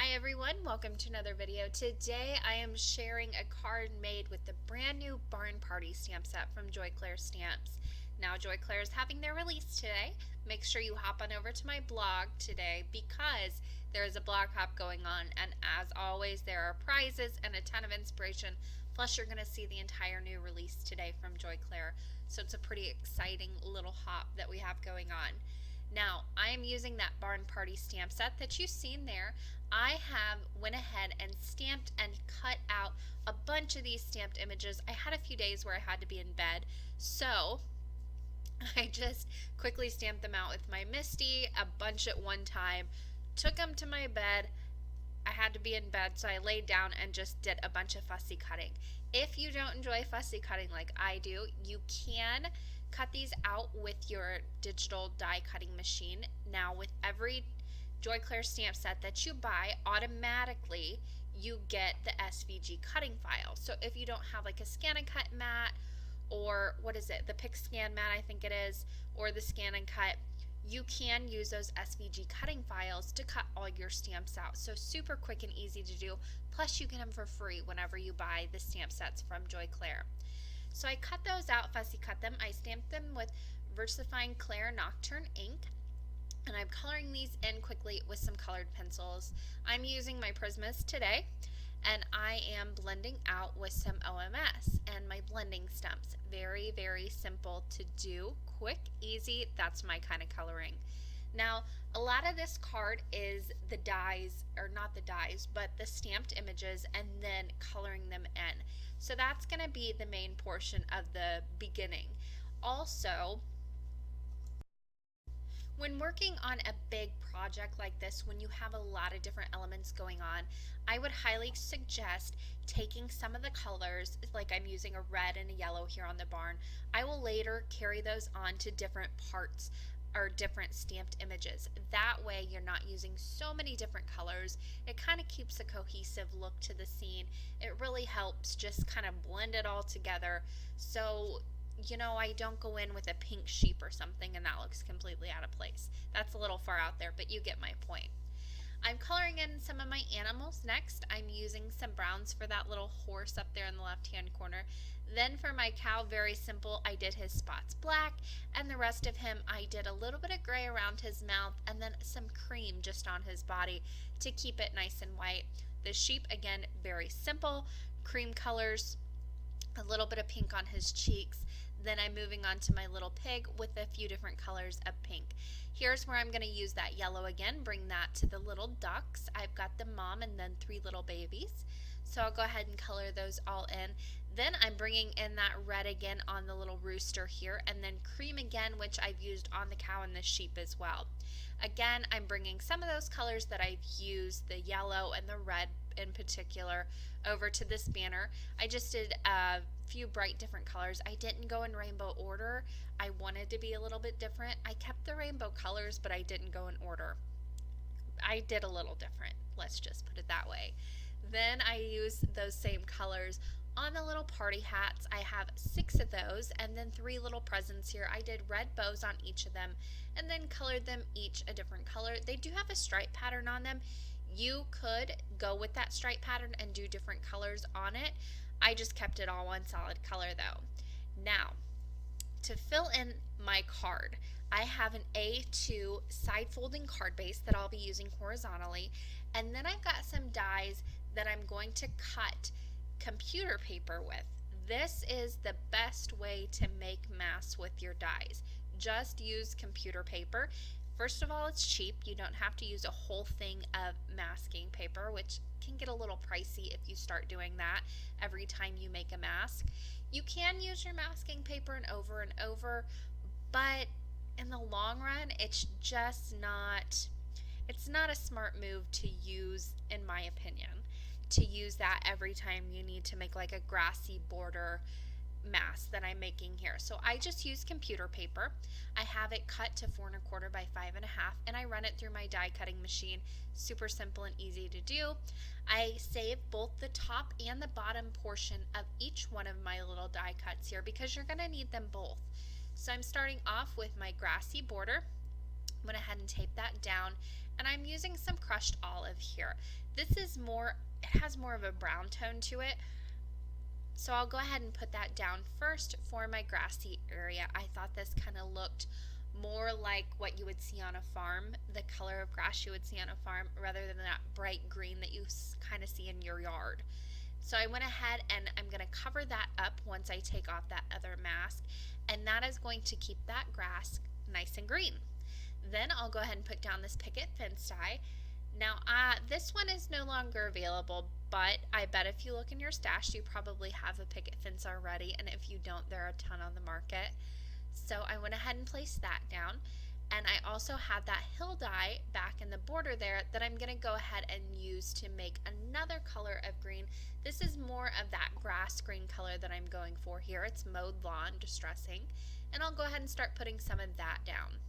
Hi everyone, welcome to another video. Today I am sharing a card made with the brand new Barn Party stamp set from Joy Clair Stamps. Now Joy Clair is having their release today. Make sure you hop on over to my blog today because there is a blog hop going on, and as always there are prizes and a ton of inspiration. Plus you're going to see the entire new release today from Joy Clair. So it's a pretty exciting little hop that we have going on. Now, I am using that Barn Party stamp set that you've seen there. I have went ahead and stamped and cut out a bunch of these stamped images. I had a few days where I had to be in bed, so I just quickly stamped them out with my Misty, a bunch at one time, took them to my bed. I had to be in bed, so I laid down and just did a bunch of fussy cutting. If you don't enjoy fussy cutting like I do, you can cut these out with your digital die cutting machine. Now with every Joy Clair stamp set that you buy, automatically you get the SVG cutting file. So if you don't have like a scan and cut mat, or what is it, the pick scan mat I think it is, or the scan and cut, you can use those SVG cutting files to cut all your stamps out. So super quick and easy to do, plus you get them for free whenever you buy the stamp sets from Joy Clair. So I cut those out, fussy cut them. I stamped them with VersaFine Clair Nocturne ink, and I'm coloring these in quickly with some colored pencils. I'm using my Prismas today, and I am blending out with some OMS and my blending stumps. Very, very simple to do, quick, easy. That's my kind of coloring. Now, a lot of this card is the dies, or not the dies, but the stamped images and then coloring them in. So that's going to be the main portion of the beginning. Also, when working on a big project like this, when you have a lot of different elements going on, I would highly suggest taking some of the colors, like I'm using a red and a yellow here on the barn. I will later carry those on to different parts or different stamped images. That way you're not using so many different colors. It kind of keeps a cohesive look to the scene. It really helps just kind of blend it all together. So I don't go in with a pink sheep or something and that looks completely out of place. That's a little far out there, but you get my point. I'm coloring in some of my animals next. I'm using some browns for that little horse up there in the left-hand corner. Then for my cow, very simple, I did his spots black, and the rest of him I did a little bit of gray around his mouth and then some cream just on his body to keep it nice and white. The sheep, again, very simple, cream colors, a little bit of pink on his cheeks. Then I'm moving on to my little pig with a few different colors of pink. Here's where I'm going to use that yellow again, bring that to the little ducks. I've got the mom and then 3 little babies. So I'll go ahead and color those all in. Then I'm bringing in that red again on the little rooster here, and then cream again, which I've used on the cow and the sheep as well. Again, I'm bringing some of those colors that I've used, the yellow and the red in particular, over to this banner. I just did a few bright different colors. I didn't go in rainbow order. I wanted to be a little bit different. I kept the rainbow colors, but I didn't go in order. I did a little different, let's just put it that way. Then I used those same colors on the little party hats. I have 6 of those, and then 3 little presents here. I did red bows on each of them and then colored them each a different color. They do have a stripe pattern on them. You could go with that stripe pattern and do different colors on it. I just kept it all one solid color though. Now, to fill in my card, I have an A2 side folding card base that I'll be using horizontally, and then I've got some dies that I'm going to cut computer paper with. This is the best way to make masks with your dies. Just use computer paper. First of all, it's cheap. You don't have to use a whole thing of masking paper, which can get a little pricey if you start doing that every time you make a mask. You can use your masking paper and over, but in the long run, it's not a smart move to use, in my opinion, to use that every time you need to make like a grassy border mask that I'm making here. So I just use computer paper. I have it cut to 4 1/4 by 5 1/2, and I run it through my die cutting machine. Super simple and easy to do. I save both the top and the bottom portion of each one of my little die cuts here because you're going to need them both. So I'm starting off with my grassy border. Went ahead and taped that down, and I'm using some crushed olive here. This is more, it has more of a brown tone to it, so I'll go ahead and put that down first for my grassy area. I thought this kind of looked more like what you would see on a farm, the color of grass you would see on a farm, rather than that bright green that you kind of see in your yard. So I went ahead and I'm going to cover that up once I take off that other mask, and that is going to keep that grass nice and green. Then I'll go ahead and put down this picket fence die. Now, this one is no longer available, but I bet if you look in your stash, you probably have a picket fence already, and if you don't, there are a ton on the market. So I went ahead and placed that down, and I also have that hill die back in the border there that I'm going to go ahead and use to make another color of green. This is more of that grass green color that I'm going for here. It's mowed lawn distressing, and I'll go ahead and start putting some of that down.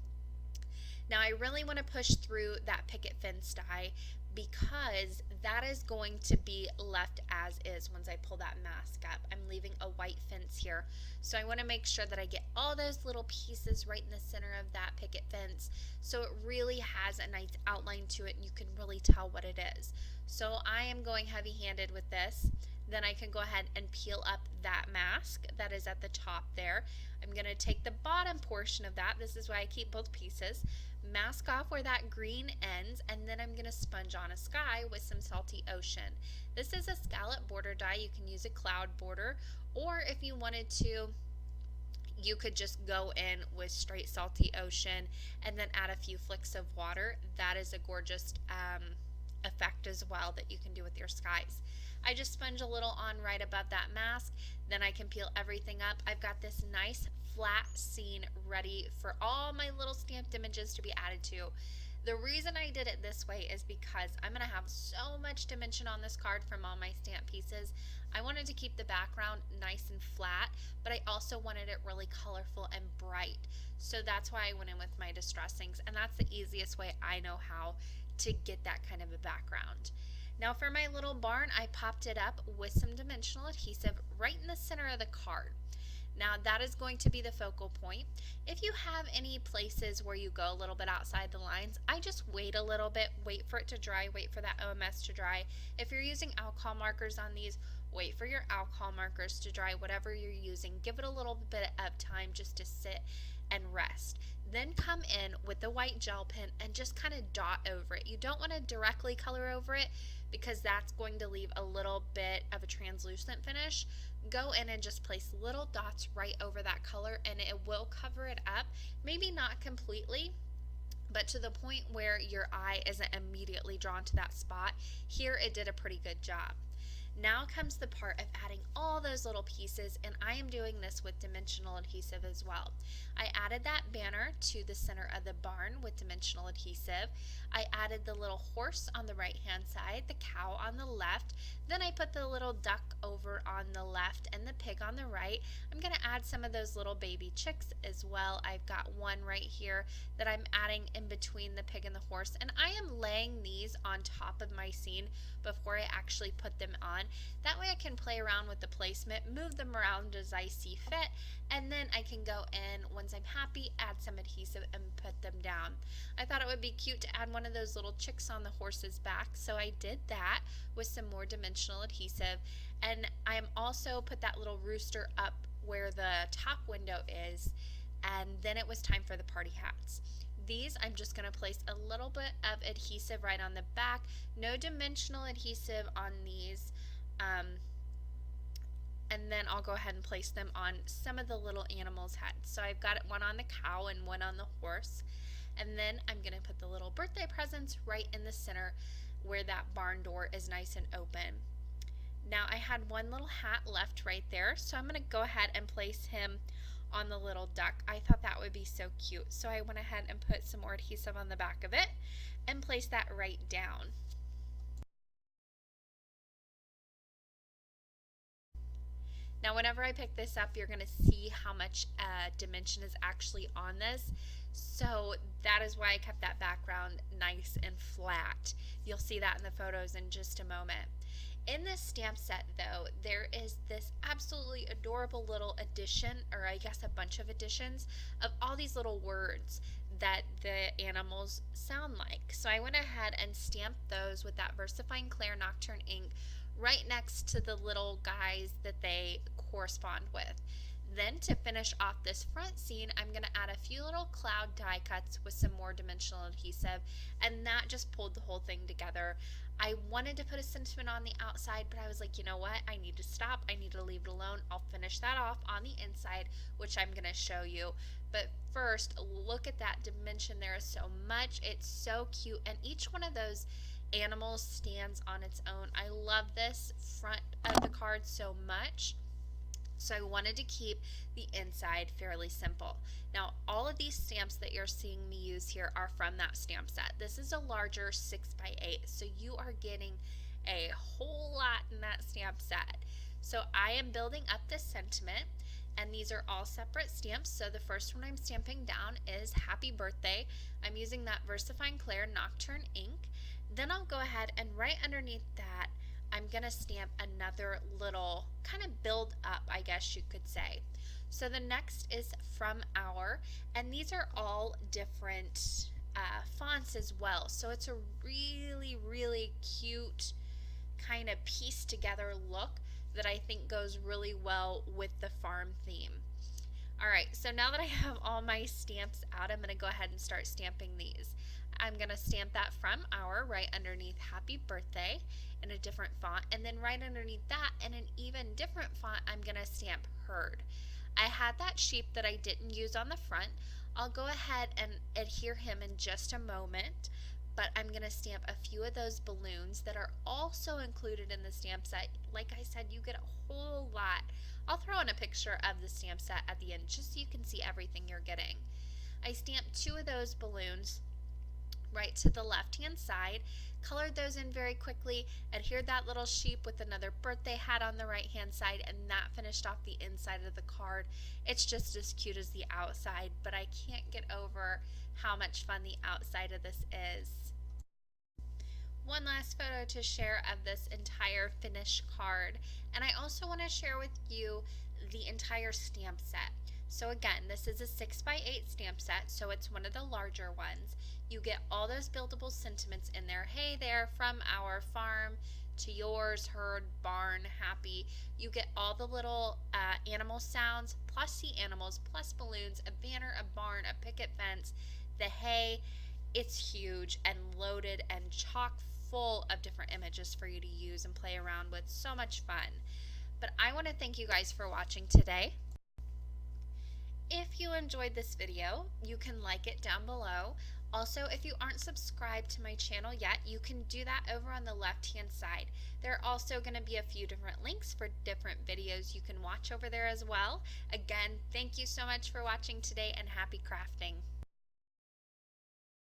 Now I really want to push through that picket fence die because that is going to be left as is once I pull that mask up. I'm leaving a white fence here, so I want to make sure that I get all those little pieces right in the center of that picket fence so it really has a nice outline to it and you can really tell what it is. So I am going heavy-handed with this. Then I can go ahead and peel up that mask that is at the top there. I'm going to take the bottom portion of that, this is why I keep both pieces, mask off where that green ends, and then I'm going to sponge on a sky with some Salty Ocean. This is a scallop border die. You can use a cloud border, or if you wanted to, you could just go in with straight Salty Ocean and then add a few flicks of water. That is a gorgeous effect as well that you can do with your skies. I just sponge a little on right above that mask, then I can peel everything up. I've got this nice flat scene ready for all my little stamped images to be added to. The reason I did it this way is because I'm going to have so much dimension on this card from all my stamp pieces. I wanted to keep the background nice and flat, but I also wanted it really colorful and bright. So that's why I went in with my distressings, and that's the easiest way I know how to get that kind of a background. Now for my little barn, I popped it up with some dimensional adhesive right in the center of the card. Now that is going to be the focal point. If you have any places where you go a little bit outside the lines, I just wait a little bit, wait for it to dry, wait for that OMS to dry. If you're using alcohol markers on these, wait for your alcohol markers to dry, whatever you're using. Give it a little bit of time just to sit and rest. Then come in with the white gel pen and just kind of dot over it. You don't want to directly color over it because that's going to leave a little bit of a translucent finish. Go in and just place little dots right over that color and it will cover it up. Maybe not completely, but to the point where your eye isn't immediately drawn to that spot. Here it did a pretty good job. Now comes the part of adding all those little pieces, and I am doing this with dimensional adhesive as well. I added that banner to the center of the barn with dimensional adhesive. I added the little horse on the right hand side, the cow on the left, then I put the little duck over on the left and the pig on the right. I'm going to add some of those little baby chicks as well. I've got one right here that I'm adding in between the pig and the horse, and I am laying these on top of my scene before I actually put them on. That way I can play around with the placement, move them around as I see fit, and then I can go in once I'm happy, add some adhesive and put them down. I thought it would be cute to add one of those little chicks on the horse's back, so I did that with some more dimensional adhesive. And I am also put that little rooster up where the top window is, and then it was time for the party hats. These I'm just going to place a little bit of adhesive right on the back. No dimensional adhesive on these. And then I'll go ahead and place them on some of the little animals' heads. So I've got one on the cow and one on the horse. And then I'm going to put the little birthday presents right in the center where that barn door is nice and open. Now I had one little hat left right there, so I'm going to go ahead and place him on the little duck. I thought that would be so cute, so I went ahead and put some more adhesive on the back of it and placed that right down. Now whenever I pick this up, you're going to see how much dimension is actually on this, so that is why I kept that background nice and flat. You'll see that in the photos in just a moment. In this stamp set though, there is this absolutely adorable little addition, or I guess a bunch of additions, of all these little words that the animals sound like. So I went ahead and stamped those with that VersaFine Clair Nocturne ink right next to the little guys that they correspond with. Then to finish off this front scene, I'm going to add a few little cloud die cuts with some more dimensional adhesive, and that just pulled the whole thing together. I wanted to put a sentiment on the outside, but I was like, you know what? I need to stop. I need to leave it alone. I'll finish that off on the inside, which I'm going to show you. But first, look at that dimension. There is so much. It's so cute, and each one of those animals stands on its own. I love this front of the card so much. So I wanted to keep the inside fairly simple. Now, all of these stamps that you're seeing me use here are from that stamp set. This is a larger 6x8, so you are getting a whole lot in that stamp set. So I am building up this sentiment, and these are all separate stamps. So the first one I'm stamping down is Happy Birthday. I'm using that VersaFine Clair Nocturne ink. Then I'll go ahead and right underneath that, I'm going to stamp another little kind of build up, I guess you could say. So the next is From Our, and these are all different fonts as well. So it's a really, really cute kind of pieced together look that I think goes really well with the farm theme. Alright, so now that I have all my stamps out, I'm going to go ahead and start stamping these. I'm going to stamp that From Our right underneath Happy Birthday in a different font, and then right underneath that in an even different font, I'm going to stamp Heard. I had that sheep that I didn't use on the front. I'll go ahead and adhere him in just a moment, but I'm going to stamp a few of those balloons that are also included in the stamp set. Like I said, you get a whole lot. I'll throw in a picture of the stamp set at the end just so you can see everything you're getting. I stamped 2 of those balloons right to the left hand side, colored those in very quickly, adhered that little sheep with another birthday hat on the right hand side, and that finished off the inside of the card. It's just as cute as the outside, but I can't get over how much fun the outside of this is. One last photo to share of this entire finished card, and I also want to share with you the entire stamp set. So again, this is a 6x8 stamp set, so it's one of the larger ones. You get all those buildable sentiments in there. Hey there, from our farm to yours, heard, barn, happy. You get all the little animal sounds, plus the animals, plus balloons, a banner, a barn, a picket fence, the hay. It's huge and loaded and chock full of different images for you to use and play around with. So much fun. But I want to thank you guys for watching today. If you enjoyed this video, you can like it down below. Also, if you aren't subscribed to my channel yet, you can do that over on the left hand side. There are also going to be a few different links for different videos you can watch over there as well. Again, thank you so much for watching today, and happy crafting.